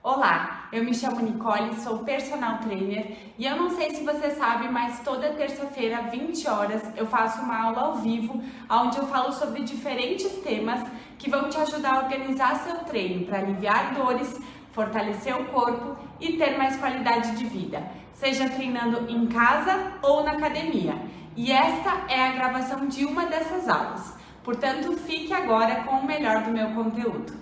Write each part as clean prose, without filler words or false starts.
Olá, eu me chamo Nicole, sou personal trainer e eu não sei se você sabe, mas toda terça-feira, 20 horas, eu faço uma aula ao vivo, onde eu falo sobre diferentes temas que vão te ajudar a organizar seu treino para aliviar dores, fortalecer o corpo e ter mais qualidade de vida, seja treinando em casa ou na academia. E esta é a gravação de uma dessas aulas, portanto fique agora com o melhor do meu conteúdo.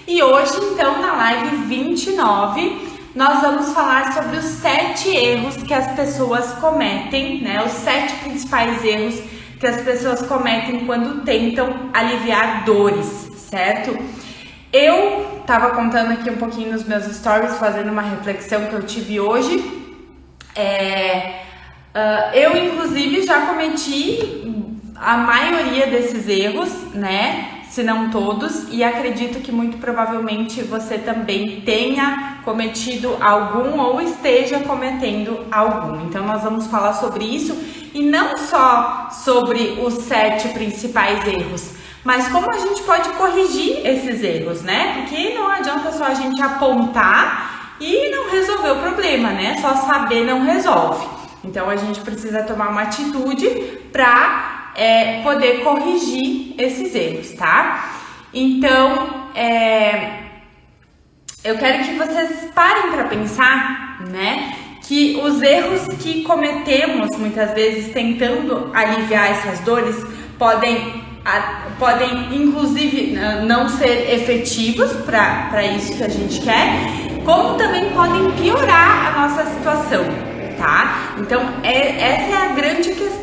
E hoje, então, na live 29, nós vamos falar sobre os 7 erros que as pessoas cometem, né? Os 7 principais erros que as pessoas cometem quando tentam aliviar dores, certo? Eu tava contando aqui um pouquinho nos meus stories, fazendo uma reflexão que eu tive hoje. Eu, inclusive, já cometi a maioria desses erros, né? Se não todos, e acredito que muito provavelmente você também tenha cometido algum ou esteja cometendo algum. Então nós vamos falar sobre isso e não só sobre os 7 principais erros, mas como a gente pode corrigir esses erros, né? Porque não adianta só a gente apontar e não resolver o problema, né? Só saber não resolve. Então a gente precisa tomar uma atitude para poder corrigir esses erros, tá? Então, eu quero que vocês parem para pensar, né? Que os erros que cometemos muitas vezes tentando aliviar essas dores podem inclusive não ser efetivos para isso que a gente quer, como também podem piorar a nossa situação. Tá? Então, essa é a grande questão.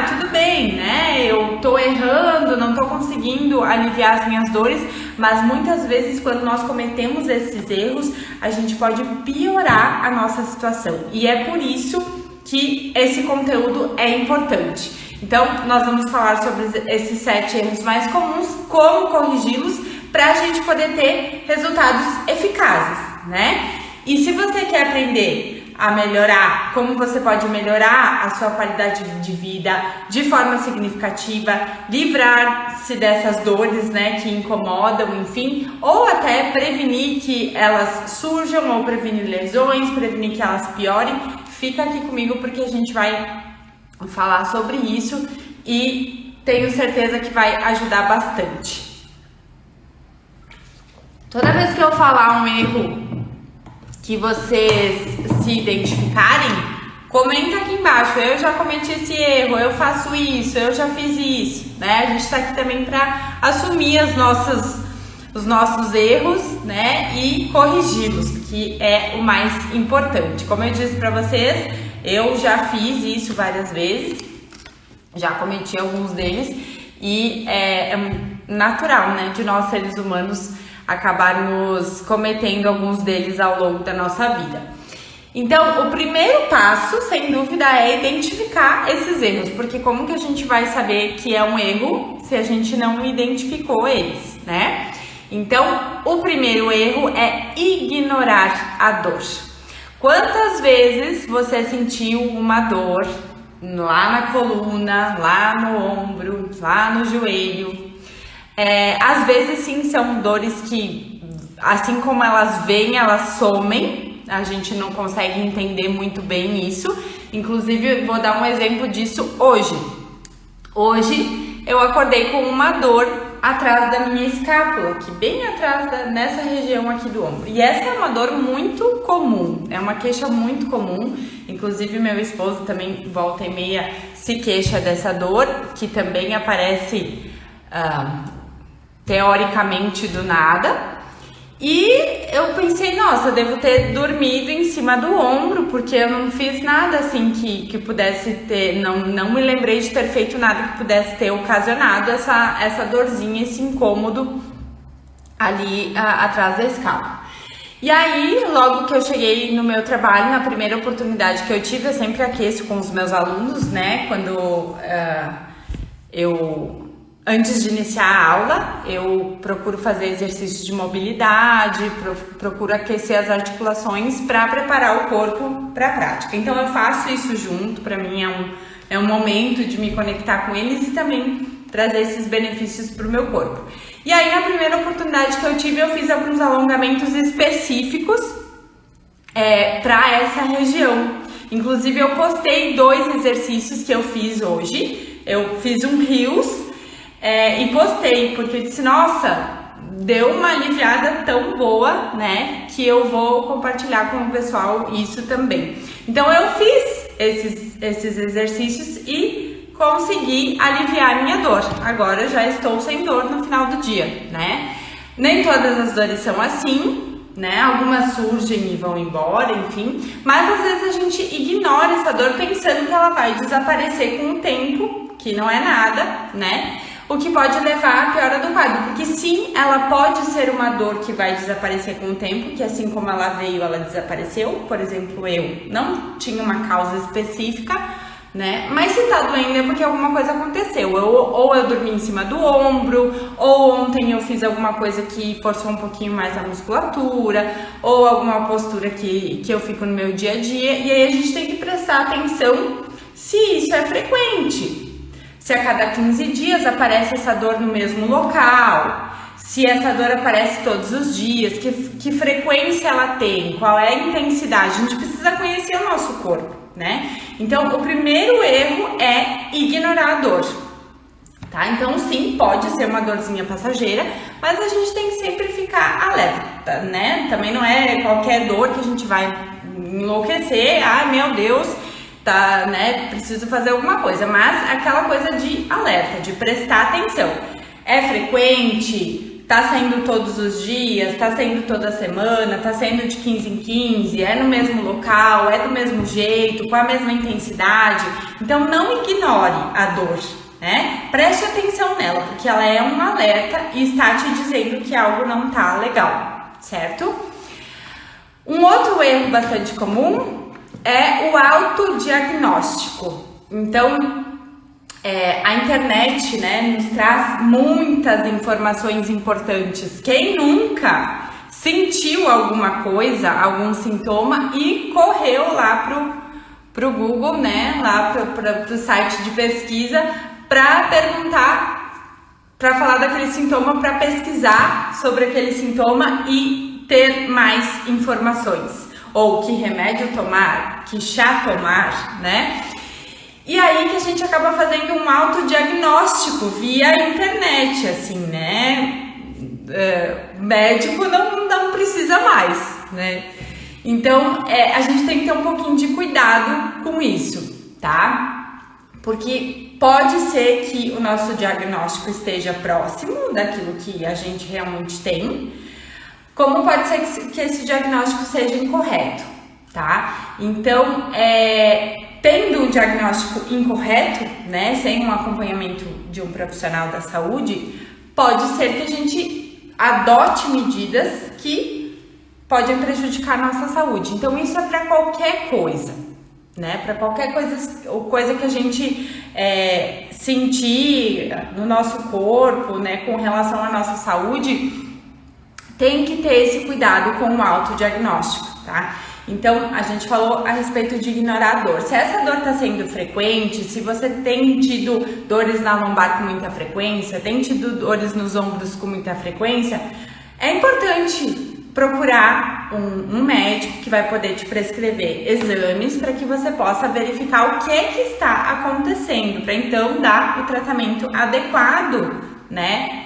Tudo bem, né? Eu tô errando, não tô conseguindo aliviar as minhas dores, mas muitas vezes quando nós cometemos esses erros, a gente pode piorar a nossa situação. E é por isso que esse conteúdo é importante. Então, nós vamos falar sobre esses 7 erros mais comuns, como corrigi-los, para a gente poder ter resultados eficazes, né? E se você quer aprender a melhorar, como você pode melhorar a sua qualidade de vida de forma significativa, livrar-se dessas dores, né, que incomodam, enfim, ou até prevenir que elas surjam, ou prevenir lesões, prevenir que elas piorem, fica aqui comigo porque a gente vai falar sobre isso e tenho certeza que vai ajudar bastante. Toda vez que eu falar um erro que vocês se identificarem, comenta aqui embaixo, eu já cometi esse erro, eu faço isso, eu já fiz isso, né? A gente tá aqui também para assumir os nossos erros, né? E corrigi-los, que é o mais importante. Como eu disse para vocês, eu já fiz isso várias vezes, já cometi alguns deles e é natural, né? De nós seres humanos acabarmos cometendo alguns deles ao longo da nossa vida. Então, o primeiro passo, sem dúvida, é identificar esses erros, porque como que a gente vai saber que é um erro se a gente não identificou eles, né? Então, o primeiro erro é ignorar a dor. Quantas vezes você sentiu uma dor lá na coluna, lá no ombro, lá no joelho? Às vezes sim, são dores que, assim como elas vêm, elas somem, a gente não consegue entender muito bem isso. Inclusive, vou dar um exemplo disso hoje. Hoje eu acordei com uma dor atrás da minha escápula, aqui bem atrás nessa região aqui do ombro. E essa é uma dor muito comum, é uma queixa muito comum. Inclusive meu esposo também volta e meia se queixa dessa dor, que também aparece teoricamente do nada. E eu pensei, nossa, eu devo ter dormido em cima do ombro, porque eu não fiz nada assim que pudesse ter, não me lembrei de ter feito nada que pudesse ter ocasionado essa dorzinha, esse incômodo ali atrás da escápula. E aí, logo que eu cheguei no meu trabalho, na primeira oportunidade que eu tive, eu sempre aqueço com os meus alunos, né, quando antes de iniciar a aula, eu procuro fazer exercícios de mobilidade, procuro aquecer as articulações para preparar o corpo para a prática. Então eu faço isso junto, para mim é um momento de me conectar com eles e também trazer esses benefícios para o meu corpo. E aí, na primeira oportunidade que eu tive, eu fiz alguns alongamentos específicos para essa região. Inclusive, eu postei 2 exercícios que eu fiz hoje. Eu fiz um Reels e postei, porque eu disse, nossa, deu uma aliviada tão boa, né, que eu vou compartilhar com o pessoal isso também. Então, eu fiz esses exercícios e consegui aliviar minha dor. Agora já estou sem dor no final do dia, né? Nem todas as dores são assim, né? Algumas surgem e vão embora, enfim. Mas às vezes a gente ignora essa dor pensando que ela vai desaparecer com o tempo, que não é nada, né? O que pode levar à piora do quadro, porque sim, ela pode ser uma dor que vai desaparecer com o tempo, que assim como ela veio, ela desapareceu. Por exemplo, eu não tinha uma causa específica, né? Mas se tá doendo é porque alguma coisa aconteceu. Ou eu dormi em cima do ombro, ou ontem eu fiz alguma coisa que forçou um pouquinho mais a musculatura, ou alguma postura que eu fico no meu dia a dia. E aí a gente tem que prestar atenção se isso é frequente. Se a cada 15 dias aparece essa dor no mesmo local, se essa dor aparece todos os dias, que frequência ela tem, qual é a intensidade. A gente precisa conhecer o nosso corpo, né? Então, o primeiro erro é ignorar a dor, tá? Então, sim, pode ser uma dorzinha passageira, mas a gente tem que sempre ficar alerta, né? Também não é qualquer dor que a gente vai enlouquecer, ai meu Deus, tá, né? Preciso fazer alguma coisa, mas aquela coisa de alerta, de prestar atenção. É frequente? Tá sendo todos os dias? Tá sendo toda semana? Tá sendo de 15 em 15? É no mesmo local? É do mesmo jeito? Com a mesma intensidade? Então não ignore a dor, né? Preste atenção nela, porque ela é um alerta e está te dizendo que algo não tá legal, certo? Um outro erro bastante comum é o autodiagnóstico. Então, a internet, né, nos traz muitas informações importantes. Quem nunca sentiu alguma coisa, algum sintoma e correu lá pro Google, né, lá pro site de pesquisa para perguntar, para falar daquele sintoma, para pesquisar sobre aquele sintoma e ter mais informações. Ou que remédio tomar, que chá tomar, né? E aí que a gente acaba fazendo um autodiagnóstico via internet, assim, né? Médico não precisa mais, né? Então, a gente tem que ter um pouquinho de cuidado com isso, tá? Porque pode ser que o nosso diagnóstico esteja próximo daquilo que a gente realmente tem, como pode ser que esse diagnóstico seja incorreto, tá? Então, tendo um diagnóstico incorreto, né, sem um acompanhamento de um profissional da saúde, pode ser que a gente adote medidas que podem prejudicar a nossa saúde. Então, isso é para qualquer coisa, né? Para qualquer coisa que a gente sentir no nosso corpo, né, com relação à nossa saúde, tem que ter esse cuidado com o autodiagnóstico, tá? Então, a gente falou a respeito de ignorar a dor. Se essa dor está sendo frequente, se você tem tido dores na lombar com muita frequência, tem tido dores nos ombros com muita frequência, é importante procurar um médico que vai poder te prescrever exames para que você possa verificar o que está acontecendo, para então dar o tratamento adequado, né,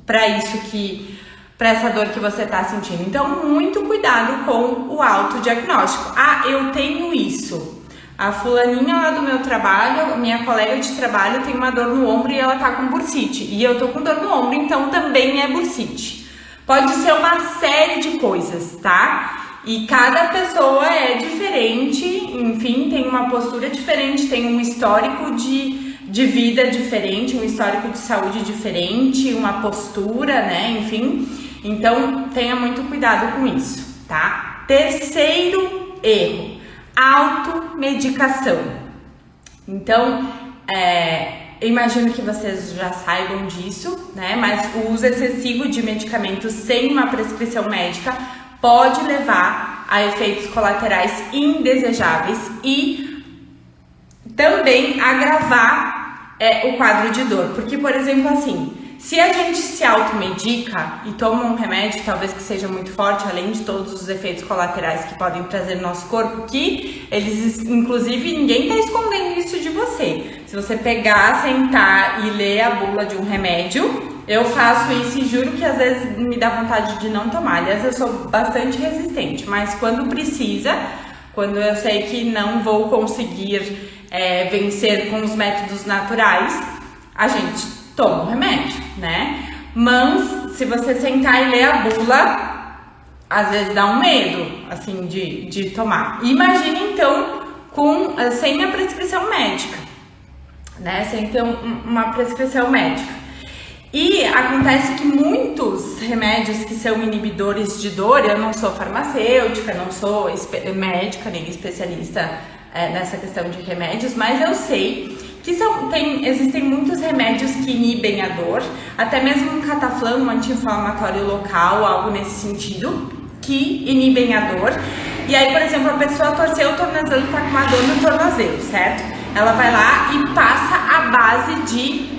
para essa dor que você está sentindo. Então, muito cuidado com o autodiagnóstico. Ah, eu tenho isso. A fulaninha lá do meu trabalho, minha colega de trabalho, tem uma dor no ombro e ela tá com bursite. E eu tô com dor no ombro, então também é bursite. Pode ser uma série de coisas, tá? E cada pessoa é diferente, enfim, tem uma postura diferente, tem um histórico de vida diferente, um histórico de saúde diferente, uma postura, né, enfim. Então, tenha muito cuidado com isso, tá? Terceiro erro, automedicação. Então, eu imagino que vocês já saibam disso, né? Mas o uso excessivo de medicamentos sem uma prescrição médica pode levar a efeitos colaterais indesejáveis e também agravar o quadro de dor. Porque, por exemplo, assim, se a gente se automedica e toma um remédio, talvez que seja muito forte, além de todos os efeitos colaterais que podem trazer no nosso corpo, que eles, inclusive, ninguém tá escondendo isso de você. Se você pegar, sentar e ler a bula de um remédio, eu faço isso e juro que às vezes me dá vontade de não tomar. Aliás, eu sou bastante resistente, mas quando precisa, quando eu sei que não vou conseguir vencer com os métodos naturais, a gente toma o remédio, né? Mas se você sentar e ler a bula, às vezes dá um medo, assim, de tomar. Imagina então sem a prescrição médica, né? Sem ter uma prescrição médica. E acontece que muitos remédios que são inibidores de dor, eu não sou farmacêutica, não sou médica nem especialista nessa questão de remédios, mas eu sei que existem muitos remédios que inibem a dor, até mesmo um cataflã, um anti-inflamatório local, algo nesse sentido, que inibem a dor. E aí, por exemplo, a pessoa torceu o tornozelo e tá com uma dor no tornozelo, certo? Ela vai lá e passa a base de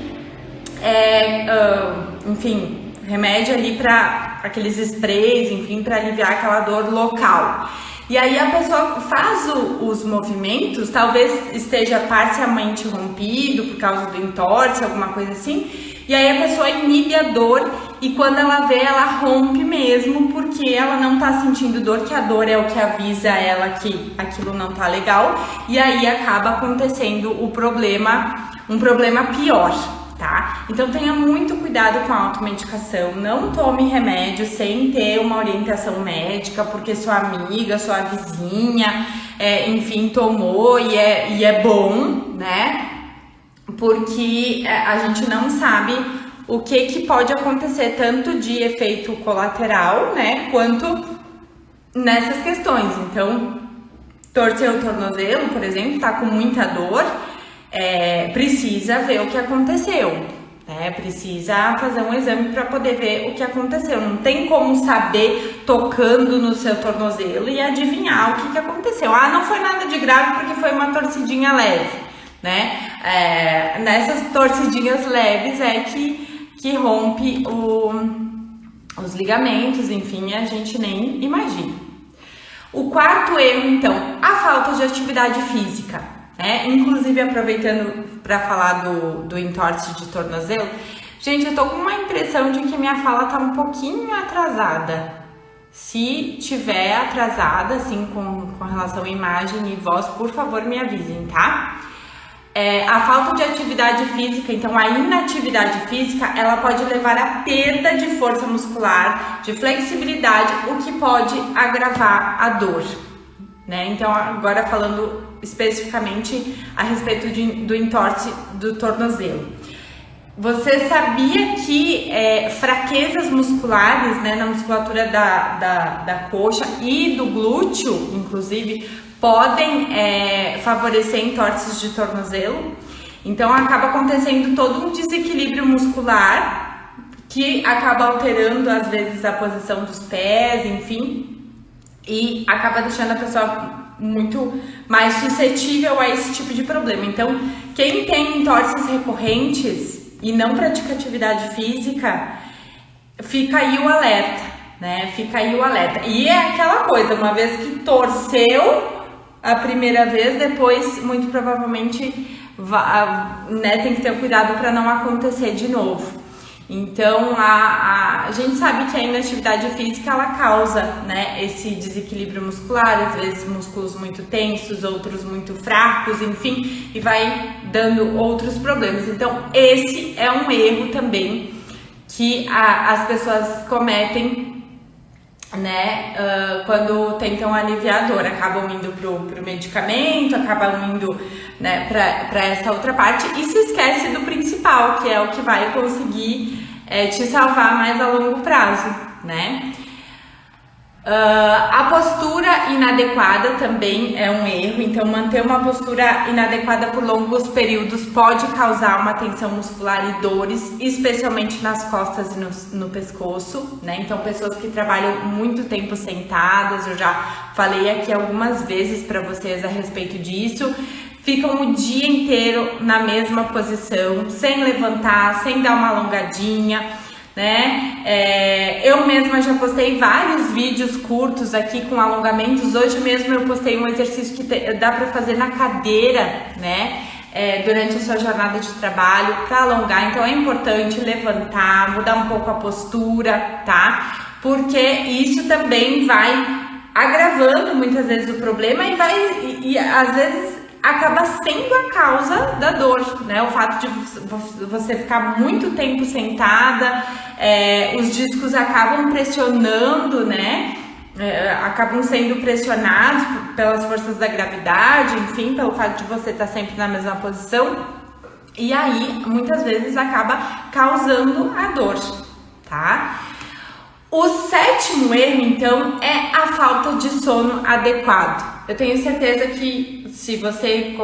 enfim, remédio ali para aqueles sprays, enfim, para aliviar aquela dor local. E aí a pessoa faz os movimentos, talvez esteja parcialmente rompido por causa do entorse, alguma coisa assim, e aí a pessoa inibe a dor e quando ela vê, ela rompe mesmo, porque ela não tá sentindo dor, que a dor é o que avisa ela que aquilo não tá legal, e aí acaba acontecendo um problema pior. Tá? Então tenha muito cuidado com a automedicação, não tome remédio sem ter uma orientação médica, porque sua amiga, sua vizinha, enfim, tomou e é bom, né? Porque a gente não sabe o que pode acontecer tanto de efeito colateral, né, quanto nessas questões. Então, torcer o tornozelo, por exemplo, tá com muita dor, precisa ver o que aconteceu, né? Precisa fazer um exame para poder ver o que aconteceu. Não tem como saber tocando no seu tornozelo e adivinhar o que aconteceu. Ah, não foi nada de grave porque foi uma torcidinha leve, né? Nessas torcidinhas leves que rompe os ligamentos, enfim, a gente nem imagina. O quarto erro, então, a falta de atividade física. Inclusive, aproveitando para falar do entorse de tornozelo, gente, eu tô com uma impressão de que minha fala tá um pouquinho atrasada. Se tiver atrasada, assim, com relação à imagem e voz, por favor, me avisem, tá? A falta de atividade física, então a inatividade física, ela pode levar à perda de força muscular, de flexibilidade, o que pode agravar a dor, né? Então, agora falando especificamente a respeito do entorse do tornozelo. Você sabia que fraquezas musculares, né, na musculatura da coxa e do glúteo, inclusive, podem favorecer entorses de tornozelo? Então, acaba acontecendo todo um desequilíbrio muscular que acaba alterando, às vezes, a posição dos pés, enfim, e acaba deixando a pessoa muito mais suscetível a esse tipo de problema. Então, quem tem entorses recorrentes e não pratica atividade física, fica aí o alerta, né? Fica aí o alerta. E é aquela coisa, uma vez que torceu a primeira vez, depois, muito provavelmente, tem que ter cuidado para não acontecer de novo. Então, a gente sabe que a inatividade física, ela causa, né, esse desequilíbrio muscular, às vezes músculos muito tensos, outros muito fracos, enfim, e vai dando outros problemas. Então, esse é um erro também que as pessoas cometem, né, quando tentam aliviar a dor, acabam indo pro medicamento, acabam indo, né, para essa outra parte e se esquece do principal, que é o que vai conseguir te salvar mais a longo prazo, né? A postura inadequada também é um erro, então manter uma postura inadequada por longos períodos pode causar uma tensão muscular e dores, especialmente nas costas e no pescoço, né? Então, pessoas que trabalham muito tempo sentadas, eu já falei aqui algumas vezes para vocês a respeito disso, ficam o dia inteiro na mesma posição, sem levantar, sem dar uma alongadinha, né? Eu mesma já postei vários vídeos curtos aqui com alongamentos. Hoje mesmo eu postei um exercício que dá para fazer na cadeira, né? Durante a sua jornada de trabalho para alongar. Então é importante levantar, mudar um pouco a postura, tá? Porque isso também vai agravando muitas vezes o problema e às vezes acaba sendo a causa da dor, né? O fato de você ficar muito tempo sentada, os discos acabam pressionando, né? Acabam sendo pressionados pelas forças da gravidade, enfim, pelo fato de você estar sempre na mesma posição, e aí muitas vezes acaba causando a dor, tá? O sétimo erro, então, é a falta de sono adequado. Eu tenho certeza que se você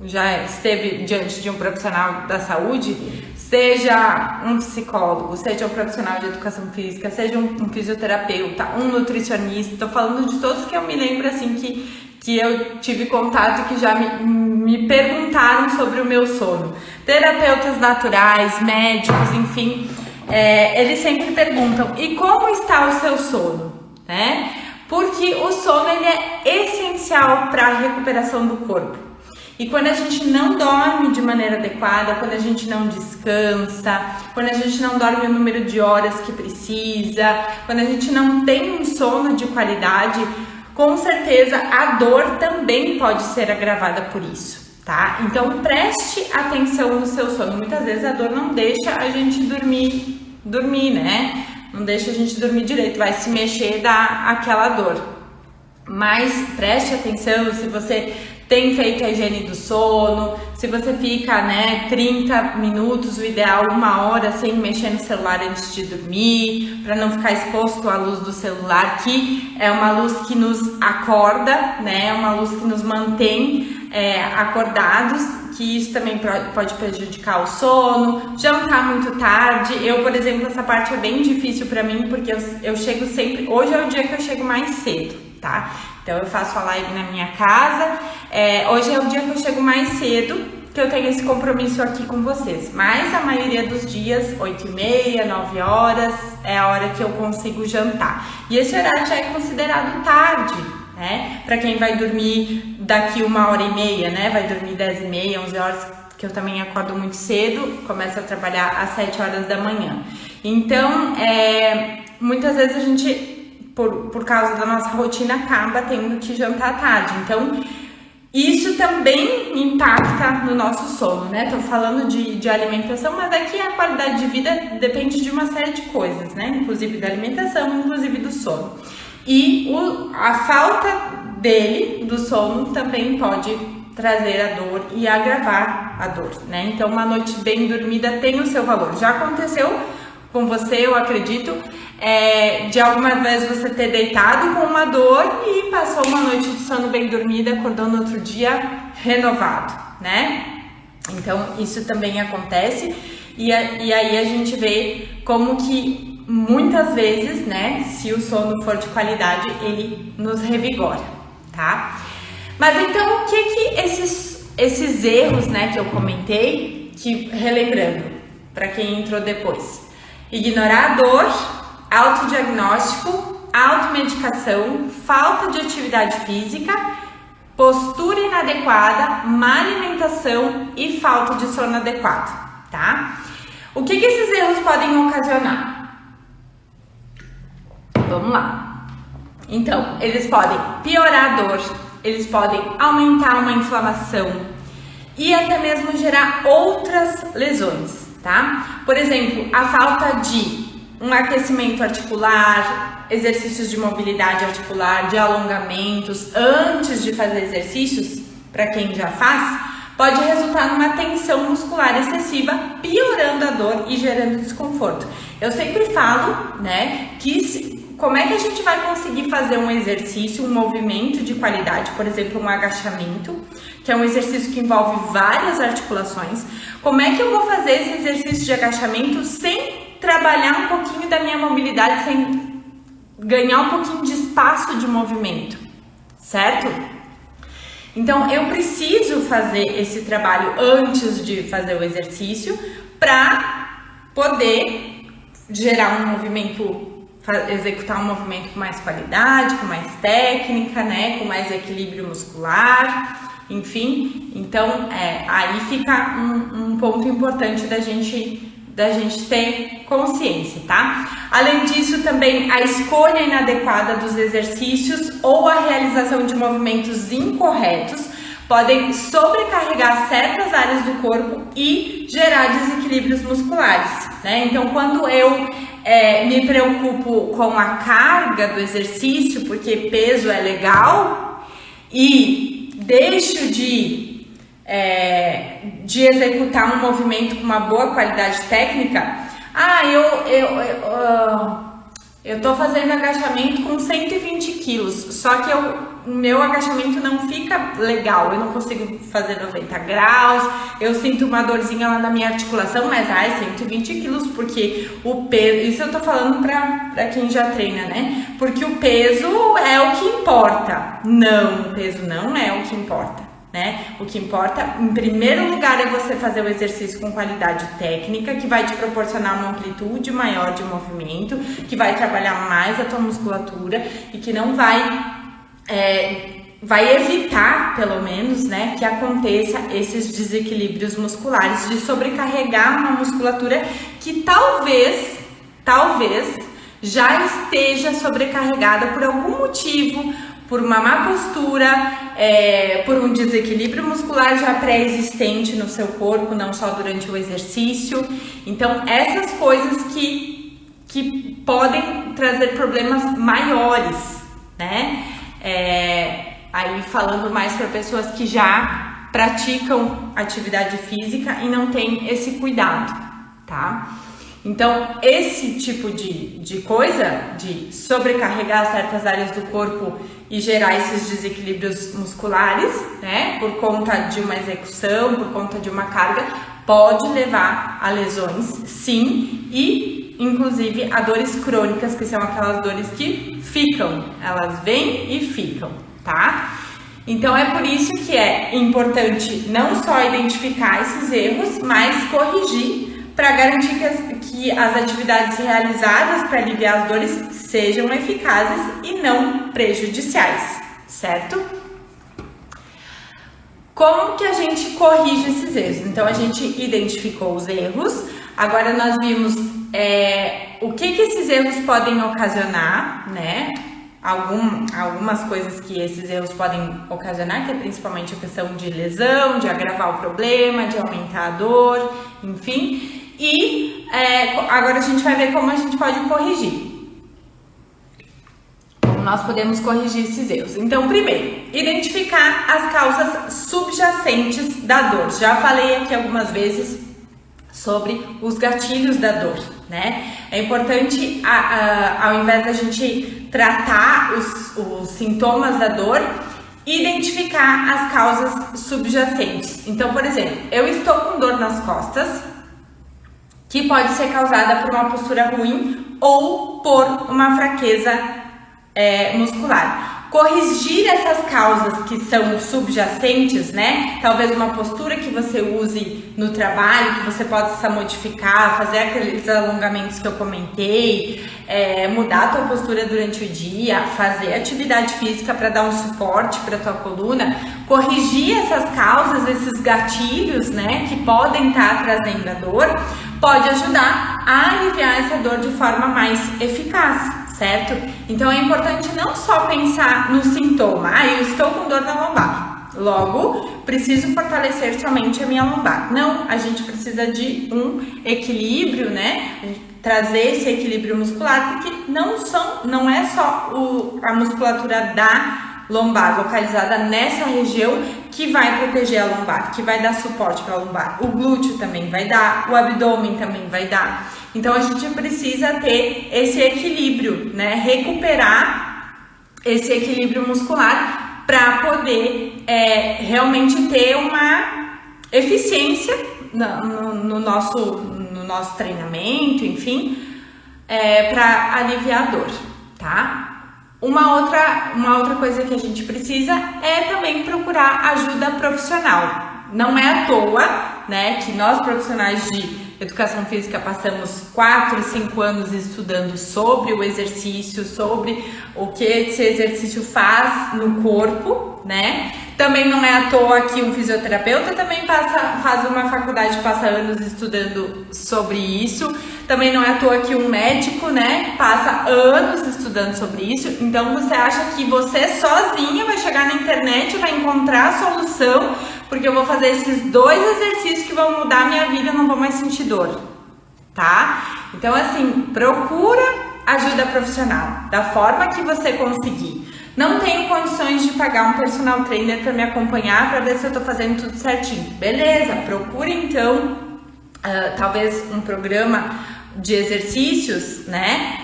já esteve diante de um profissional da saúde, seja um psicólogo, seja um profissional de educação física, seja um fisioterapeuta, um nutricionista, tô falando de todos que eu me lembro assim que eu tive contato, que já me perguntaram sobre o meu sono. Terapeutas naturais, médicos, enfim, eles sempre perguntam: e como está o seu sono? Né? Porque o sono ele é essencial para a recuperação do corpo. E quando a gente não dorme de maneira adequada, quando a gente não descansa, quando a gente não dorme o número de horas que precisa, quando a gente não tem um sono de qualidade, com certeza a dor também pode ser agravada por isso, tá? Então preste atenção no seu sono. Muitas vezes a dor não deixa a gente dormir, né? Não deixa a gente dormir direito, vai se mexer, dá aquela dor. Mas preste atenção se você tem feito a higiene do sono, se você fica, 30 minutos, o ideal 1 hora sem mexer no celular antes de dormir, para não ficar exposto à luz do celular, que é uma luz que nos acorda, né? É uma luz que nos mantém acordados, que isso também pode prejudicar o sono. Jantar muito tarde, eu, por exemplo, essa parte é bem difícil para mim, porque eu chego sempre, hoje é o dia que eu chego mais cedo, tá? Então eu faço a live na minha casa, hoje é o dia que eu chego mais cedo, que eu tenho esse compromisso aqui com vocês, mas a maioria dos dias, 8h30, 9 horas, é a hora que eu consigo jantar, e esse horário já é considerado tarde, né, para quem vai dormir daqui 1h30, né, vai dormir 10h30, 11 horas, que eu também acordo muito cedo, começo a trabalhar às 7 horas da manhã, então muitas vezes a gente, por causa da nossa rotina, acaba tendo que jantar tarde. Então, isso também impacta no nosso sono, né? Tô falando de alimentação, mas aqui a qualidade de vida depende de uma série de coisas, né? Inclusive da alimentação, inclusive do sono. E a falta do sono, também pode trazer a dor e agravar a dor, né? Então, uma noite bem dormida tem o seu valor. Já aconteceu com você, eu acredito, de alguma vez você ter deitado com uma dor e passou uma noite de sono bem dormida, acordou no outro dia renovado, né? Então isso também acontece, e aí a gente vê como que muitas vezes, né, se o sono for de qualidade, ele nos revigora, tá? Mas então o que esses erros, né, que eu comentei, que relembrando, para quem entrou depois: ignorar a dor, autodiagnóstico, automedicação, falta de atividade física, postura inadequada, má alimentação e falta de sono adequado, tá? O que esses erros podem ocasionar? Vamos lá. Então, eles podem piorar a dor, eles podem aumentar uma inflamação e até mesmo gerar outras lesões, tá? Por exemplo, a falta de um aquecimento articular, exercícios de mobilidade articular, de alongamentos antes de fazer exercícios, para quem já faz, pode resultar numa tensão muscular excessiva, piorando a dor e gerando desconforto. Eu sempre falo, né, que como é que a gente vai conseguir fazer um exercício, um movimento de qualidade, por exemplo, um agachamento, que é um exercício que envolve várias articulações. Como é que eu vou fazer esse exercício de agachamento sem trabalhar um pouquinho da minha mobilidade, sem ganhar um pouquinho de espaço de movimento, certo? Então eu preciso fazer esse trabalho antes de fazer o exercício para poder gerar um movimento, executar um movimento com mais qualidade, com mais técnica, né, com mais equilíbrio muscular, enfim. Então aí fica um ponto importante da gente ter consciência, tá? Além disso, também a escolha inadequada dos exercícios ou a realização de movimentos incorretos podem sobrecarregar certas áreas do corpo e gerar desequilíbrios musculares, né? Então, quando eu me preocupo com a carga do exercício, porque peso é legal, e deixo de executar um movimento com uma boa qualidade técnica, eu tô fazendo agachamento com 120 quilos, só que o meu agachamento não fica legal, eu não consigo fazer 90 graus, eu sinto uma dorzinha lá na minha articulação, mas é 120 quilos, porque o peso, isso eu tô falando pra quem já treina, né? Porque o peso é o que importa. Não, o peso não é o que importa, né? O que importa, em primeiro lugar, é você fazer o exercício com qualidade técnica, que vai te proporcionar uma amplitude maior de movimento, que vai trabalhar mais a tua musculatura e que não vai evitar, pelo menos, né, que aconteça esses desequilíbrios musculares, de sobrecarregar uma musculatura que talvez já esteja sobrecarregada por algum motivo, por uma má postura, por um desequilíbrio muscular já pré-existente no seu corpo, não só durante o exercício. Então, essas coisas que podem trazer problemas maiores, né? Aí falando mais para pessoas que já praticam atividade física e não têm esse cuidado, tá? Então, esse tipo de coisa, de sobrecarregar certas áreas do corpo e gerar esses desequilíbrios musculares, né, por conta de uma execução, por conta de uma carga, pode levar a lesões, sim, e inclusive a dores crônicas, que são aquelas dores que ficam, elas vêm e ficam, tá? Então é por isso que é importante não só identificar esses erros, mas corrigir para garantir que as atividades realizadas para aliviar as dores sejam eficazes e não prejudiciais, certo? Como que a gente corrige esses erros? Então a gente identificou os erros, agora nós vimos o que esses erros podem ocasionar, né? Algumas coisas que esses erros podem ocasionar, que é principalmente a questão de lesão, de agravar o problema, de aumentar a dor, enfim. E agora a gente vai ver como a gente pode corrigir. Como nós podemos corrigir esses erros. Então, primeiro, identificar as causas subjacentes da dor. Já falei aqui algumas vezes sobre os gatilhos da dor, né? É importante, ao invés da gente tratar os sintomas da dor, identificar as causas subjacentes. Então, por exemplo, eu estou com dor nas costas, que pode ser causada por uma postura ruim ou por uma fraqueza muscular. Corrigir essas causas que são subjacentes, né? Talvez uma postura que você use no trabalho, que você possa modificar, fazer aqueles alongamentos que eu comentei, mudar a tua postura durante o dia, fazer atividade física para dar um suporte para a tua coluna. Corrigir essas causas, esses gatilhos, né? Que podem estar trazendo a dor, pode ajudar a aliviar essa dor de forma mais eficaz. Certo? Então é importante não só pensar no sintoma, eu estou com dor na lombar, logo preciso fortalecer somente a minha lombar. Não, a gente precisa de um equilíbrio, né? Trazer esse equilíbrio muscular, porque não é só a musculatura da lombar, localizada nessa região, que vai proteger a lombar, que vai dar suporte para a lombar. O glúteo também vai dar, o abdômen também vai dar. Então a gente precisa ter esse equilíbrio, né? Recuperar esse equilíbrio muscular para poder realmente ter uma eficiência no nosso treinamento, enfim, para aliviar a dor, tá? Uma outra coisa que a gente precisa é também procurar ajuda profissional. Não é à toa, né, que nós profissionais de educação física passamos 4, 5 anos estudando sobre o exercício, sobre o que esse exercício faz no corpo, né? Também não é à toa que um fisioterapeuta também faz uma faculdade, passa anos estudando sobre isso. Também não é à toa que um médico, né, passa anos estudando sobre isso. Então você acha que você sozinha vai chegar na internet e vai encontrar a solução, porque eu vou fazer esses 2 exercícios que vão mudar a minha vida, eu não vou mais sentir dor, tá? Então assim, procura ajuda profissional, da forma que você conseguir. Não tenho condições de pagar um personal trainer para me acompanhar, para ver se eu tô fazendo tudo certinho. Beleza, procure então, talvez um programa de exercícios, né,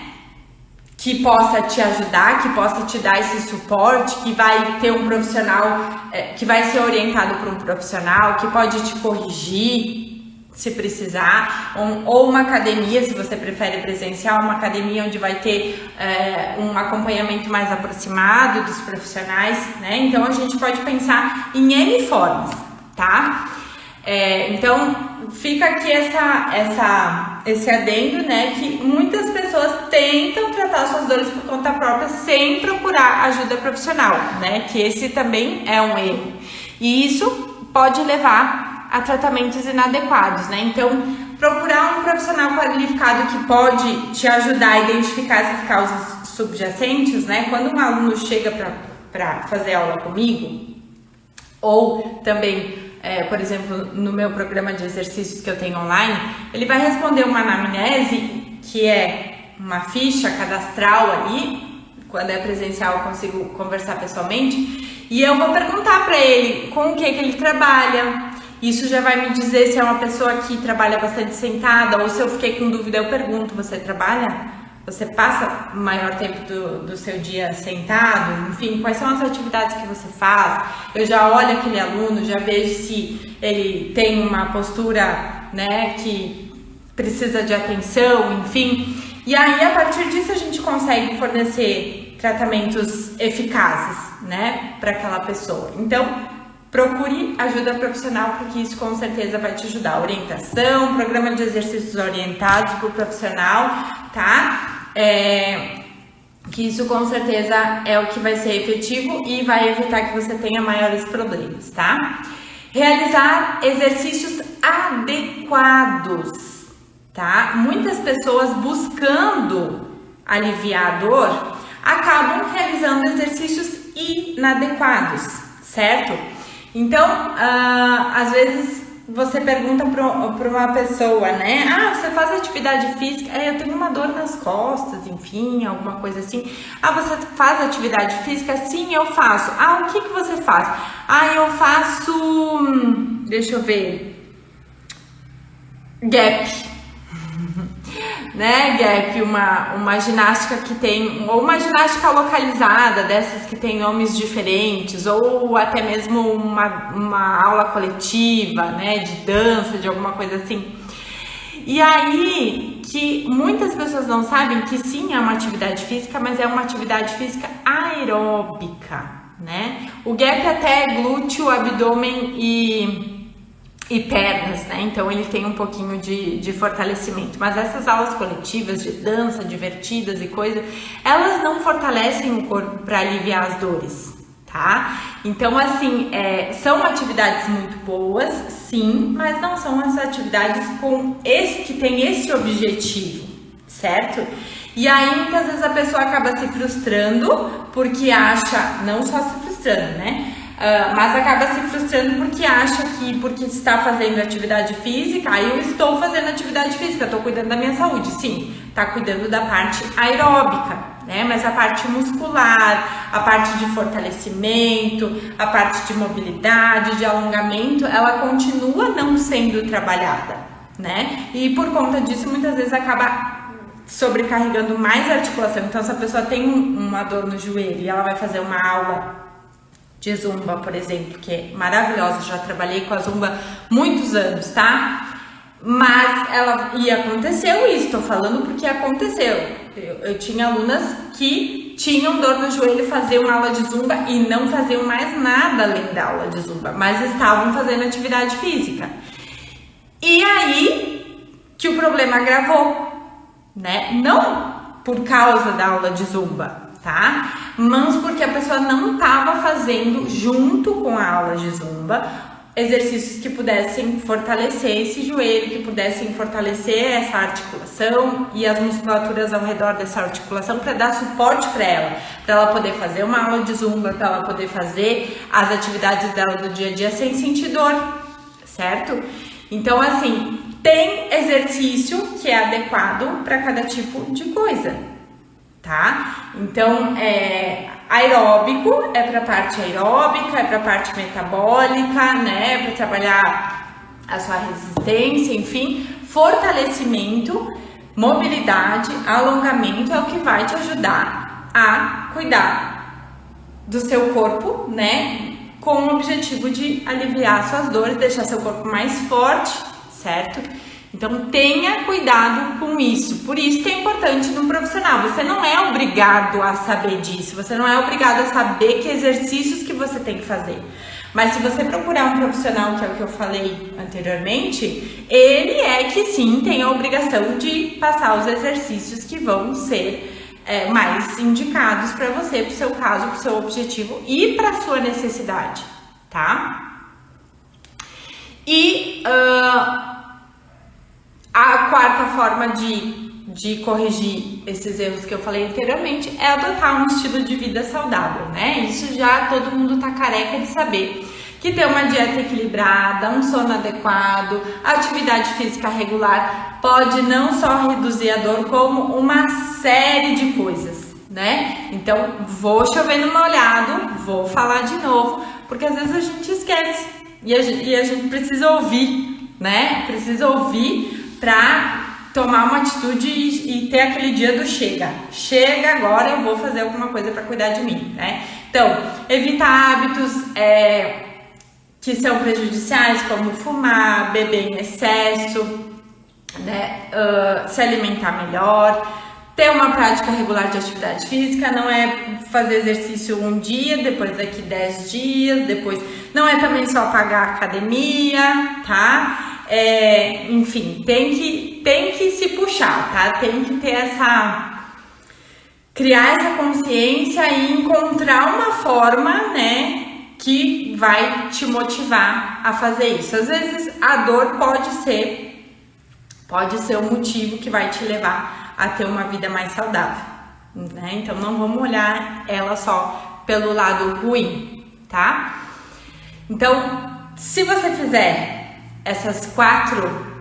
que possa te ajudar, que possa te dar esse suporte, que vai ter um profissional, que vai ser orientado por um profissional, que pode te corrigir se precisar, ou uma academia, se você prefere presencial, uma academia onde vai ter um acompanhamento mais aproximado dos profissionais, né? Então a gente pode pensar em N formas, tá? Então fica aqui esse adendo, né, que muitas pessoas tentam tratar suas dores por conta própria sem procurar ajuda profissional, né, que esse também é um erro, e isso pode levar a tratamentos inadequados, né? Então procurar um profissional qualificado que pode te ajudar a identificar essas causas subjacentes, né? Quando um aluno chega para fazer aula comigo, ou também por exemplo, no meu programa de exercícios que eu tenho online, ele vai responder uma anamnese, que é uma ficha cadastral ali. Quando é presencial eu consigo conversar pessoalmente, e eu vou perguntar para ele com o que ele trabalha. Isso já vai me dizer se é uma pessoa que trabalha bastante sentada, ou se eu fiquei com dúvida eu pergunto: você trabalha? Você passa o maior tempo do seu dia sentado? Enfim, quais são as atividades que você faz? Eu já olho aquele aluno, já vejo se ele tem uma postura, né, que precisa de atenção, enfim. E aí, a partir disso, a gente consegue fornecer tratamentos eficazes, né, para aquela pessoa. Então, procure ajuda profissional, porque isso com certeza vai te ajudar. Orientação, programa de exercícios orientados por profissional, tá? Que isso com certeza é o que vai ser efetivo e vai evitar que você tenha maiores problemas, tá? Realizar exercícios adequados, tá? Muitas pessoas buscando aliviar a dor acabam realizando exercícios inadequados, certo? Então, às vezes você pergunta para uma pessoa, né? Ah, você faz atividade física? Eu tenho uma dor nas costas, enfim, alguma coisa assim. Ah, você faz atividade física? Sim, eu faço. Ah, o que você faz? Ah, eu faço, deixa eu ver, gap. Né, gap, uma ginástica que tem, ou uma ginástica localizada, dessas que tem nomes diferentes, ou até mesmo uma aula coletiva, né, de dança, de alguma coisa assim. E aí, que muitas pessoas não sabem que sim, é uma atividade física, mas é uma atividade física aeróbica, né? O gap até é glúteo, abdômen e pernas, né? Então ele tem um pouquinho de fortalecimento. Mas essas aulas coletivas de dança, divertidas e coisa, elas não fortalecem o corpo para aliviar as dores, tá? Então assim, são atividades muito boas, sim, mas não são as atividades que tem esse objetivo, certo? E aí muitas vezes a pessoa acaba se frustrando porque acha, não só se frustrando, né? Mas acaba se frustrando porque acha que porque está fazendo atividade física, aí eu estou fazendo atividade física, estou cuidando da minha saúde. Sim, está cuidando da parte aeróbica, né? Mas a parte muscular, a parte de fortalecimento, a parte de mobilidade, de alongamento, ela continua não sendo trabalhada, né? E por conta disso, muitas vezes acaba sobrecarregando mais a articulação. Então, se a pessoa tem uma dor no joelho e ela vai fazer uma aula de zumba, por exemplo, que é maravilhosa, já trabalhei com a zumba muitos anos, tá? Mas aconteceu isso, tô falando porque aconteceu. Eu tinha alunas que tinham dor no joelho, faziam aula de zumba e não faziam mais nada além da aula de zumba, mas estavam fazendo atividade física. E aí que o problema agravou, né? Não por causa da aula de zumba, tá? Mas porque a pessoa não estava fazendo junto com a aula de zumba exercícios que pudessem fortalecer esse joelho, que pudessem fortalecer essa articulação e as musculaturas ao redor dessa articulação para dar suporte para ela poder fazer uma aula de zumba, para ela poder fazer as atividades dela do dia a dia sem sentir dor, certo? Então, assim, tem exercício que é adequado para cada tipo de coisa, tá? Então, aeróbico é para parte aeróbica, é para parte metabólica, né? Para trabalhar a sua resistência, enfim, fortalecimento, mobilidade, alongamento é o que vai te ajudar a cuidar do seu corpo, né? Com o objetivo de aliviar suas dores, deixar seu corpo mais forte, certo? Então tenha cuidado com isso, por isso que é importante no profissional, você não é obrigado a saber disso, você não é obrigado a saber que exercícios que você tem que fazer, mas se você procurar um profissional, que é o que eu falei anteriormente, ele é que sim tem a obrigação de passar os exercícios que vão ser mais indicados para você, para o seu caso, para o seu objetivo e para a sua necessidade, tá? E a quarta forma de corrigir esses erros que eu falei anteriormente é adotar um estilo de vida saudável, né? Isso já todo mundo tá careca de saber. Que ter uma dieta equilibrada, um sono adequado, atividade física regular pode não só reduzir a dor, como uma série de coisas, né? Então, vou chover no molhado, vou falar de novo, porque às vezes a gente esquece e a gente precisa ouvir, né? Precisa ouvir para tomar uma atitude e ter aquele dia do chega. Chega agora, eu vou fazer alguma coisa para cuidar de mim, né? Então, evitar hábitos que são prejudiciais, como fumar, beber em excesso, né? Se alimentar melhor, ter uma prática regular de atividade física, não é fazer exercício um dia, depois daqui 10 dias, depois não é também só pagar a academia, tá? Enfim, tem que se puxar, tá? Tem que ter criar essa consciência e encontrar uma forma, né, que vai te motivar a fazer isso. Às vezes a dor pode ser o motivo que vai te levar a ter uma vida mais saudável, né? Então não vamos olhar ela só pelo lado ruim, tá? Então, se você fizer essas 4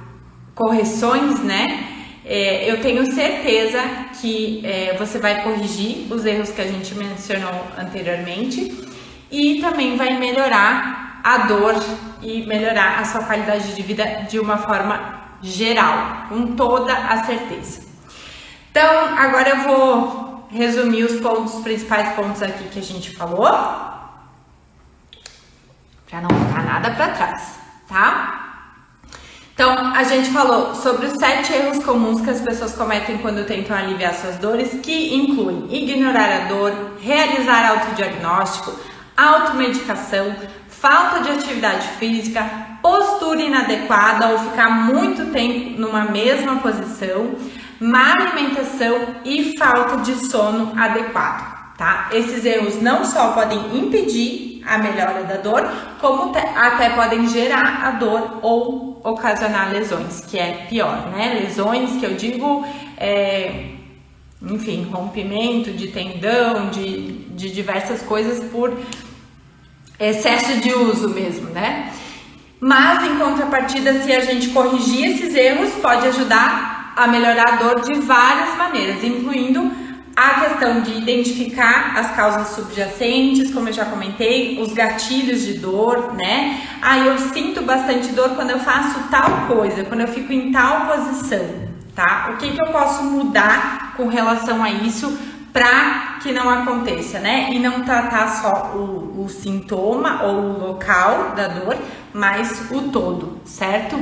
correções, né? Eu tenho certeza que você vai corrigir os erros que a gente mencionou anteriormente e também vai melhorar a dor e melhorar a sua qualidade de vida de uma forma geral, com toda a certeza. Então, agora eu vou resumir os principais pontos aqui que a gente falou, para não ficar nada para trás, tá? Então, a gente falou sobre os 7 erros comuns que as pessoas cometem quando tentam aliviar suas dores, que incluem ignorar a dor, realizar autodiagnóstico, automedicação, falta de atividade física, postura inadequada ou ficar muito tempo numa mesma posição, má alimentação e falta de sono adequado, tá? Esses erros não só podem impedir a melhora da dor, como até podem gerar a dor ou ocasionar lesões, que é pior, né? Lesões que eu digo, enfim, rompimento de tendão, de diversas coisas por excesso de uso mesmo, né? Mas, em contrapartida, se a gente corrigir esses erros, pode ajudar a melhorar a dor de várias maneiras, incluindo a questão de identificar as causas subjacentes, como eu já comentei, os gatilhos de dor, né? Eu sinto bastante dor quando eu faço tal coisa, quando eu fico em tal posição, tá? O que eu posso mudar com relação a isso para que não aconteça, né? E não tratar só o sintoma ou o local da dor, mas o todo, certo?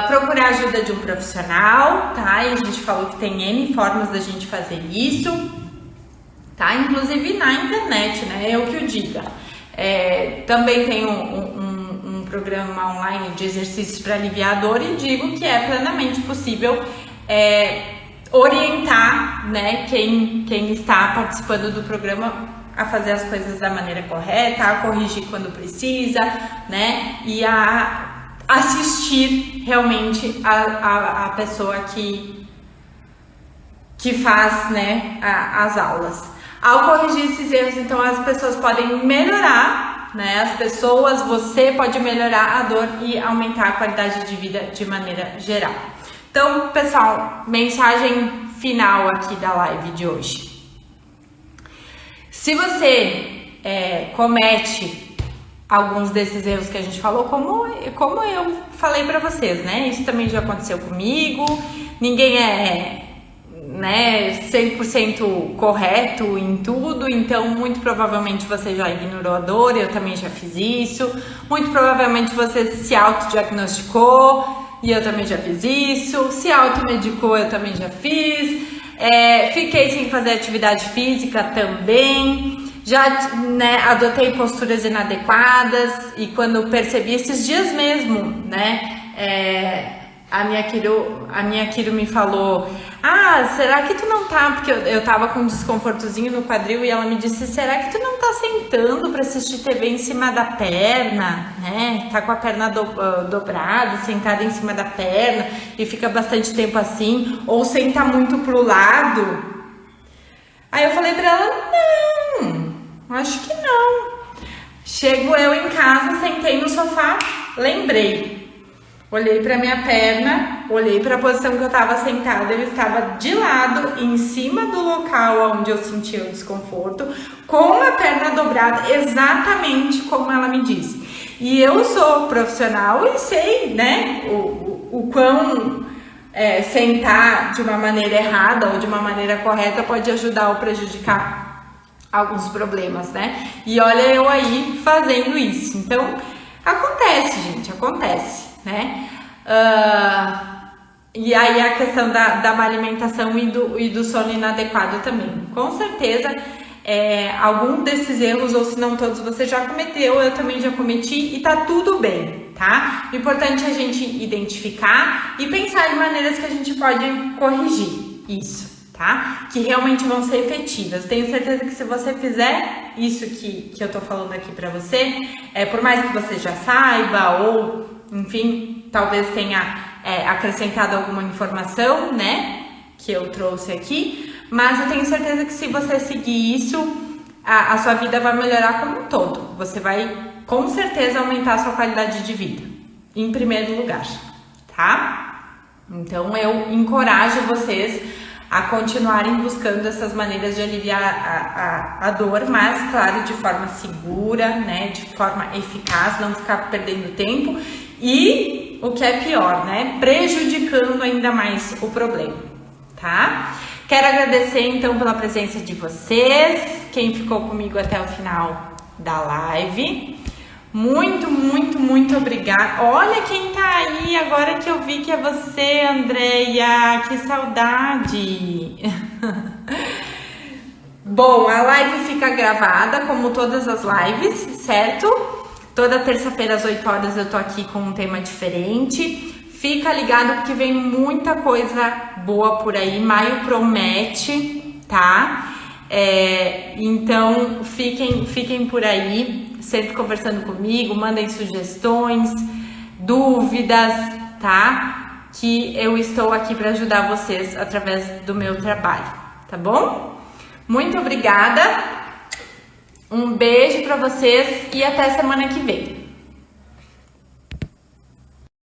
Procurar ajuda de um profissional, tá? E a gente falou que tem N formas da gente fazer isso. tá? Inclusive na internet, né? Eu que o diga. Também tenho um programa online de exercícios para aliviar a dor e digo que é plenamente possível orientar, né, quem está participando do programa a fazer as coisas da maneira correta, a corrigir quando precisa, né, e a assistir realmente a pessoa que faz, né, as aulas. Ao corrigir esses erros, então as pessoas podem melhorar, né, você pode melhorar a dor e aumentar a qualidade de vida de maneira geral. Então, pessoal, mensagem final aqui da live de hoje. Se você comete alguns desses erros que a gente falou, como eu falei pra vocês, né? Isso também já aconteceu comigo. Ninguém é 100% correto em tudo, então muito provavelmente você já ignorou a dor, eu também já fiz isso. Muito provavelmente você se autodiagnosticou e eu também já fiz isso. Se automedicou, eu também já fiz. Fiquei sem fazer atividade física também. Já, né, adotei posturas inadequadas e quando percebi esses dias mesmo, né, a minha Kiro me falou: será que tu não tá, porque eu tava com um desconfortozinho no quadril, e ela me disse: será que tu não tá sentando pra assistir TV em cima da perna, né, tá com a perna dobrada, sentada em cima da perna e fica bastante tempo assim, ou senta muito pro lado? Aí eu falei pra ela: não, acho que não. Chego eu em casa, sentei no sofá, lembrei. Olhei para minha perna, olhei para a posição que eu estava sentada, eu estava de lado, em cima do local onde eu sentia o desconforto, com a perna dobrada, exatamente como ela me disse. E eu sou profissional e sei, né, o quão sentar de uma maneira errada ou de uma maneira correta pode ajudar ou prejudicar alguns problemas, né? E olha eu aí fazendo isso. Então, acontece, gente, acontece, né? E aí a questão da má alimentação e do sono inadequado também. Com certeza, algum desses erros, ou se não todos, você já cometeu, eu também já cometi, e tá tudo bem, tá? O importante é a gente identificar e pensar em maneiras que a gente pode corrigir isso, tá? Que realmente vão ser efetivas. Tenho certeza que se você fizer isso que eu tô falando aqui pra você, por mais que você já saiba, ou enfim, talvez tenha acrescentado alguma informação, né, que eu trouxe aqui, mas eu tenho certeza que se você seguir isso, a sua vida vai melhorar como um todo. Você vai, com certeza, aumentar a sua qualidade de vida, em primeiro lugar, tá? Então, eu encorajo vocês a continuarem buscando essas maneiras de aliviar a dor, mas, claro, de forma segura, né, de forma eficaz, não ficar perdendo tempo e, o que é pior, né, prejudicando ainda mais o problema, tá? Quero agradecer, então, pela presença de vocês, quem ficou comigo até o final da live. Muito, muito, muito obrigada. Olha quem tá aí, agora que eu vi que é você, Andreia. Que saudade. Bom, a live fica gravada, como todas as lives, certo? Toda terça-feira às 8 horas eu tô aqui com um tema diferente. Fica ligado porque vem muita coisa boa por aí. Maio promete, tá? Então fiquem por aí, sempre conversando comigo, mandem sugestões, dúvidas, tá? Que eu estou aqui para ajudar vocês através do meu trabalho, tá bom? Muito obrigada, um beijo para vocês e até semana que vem.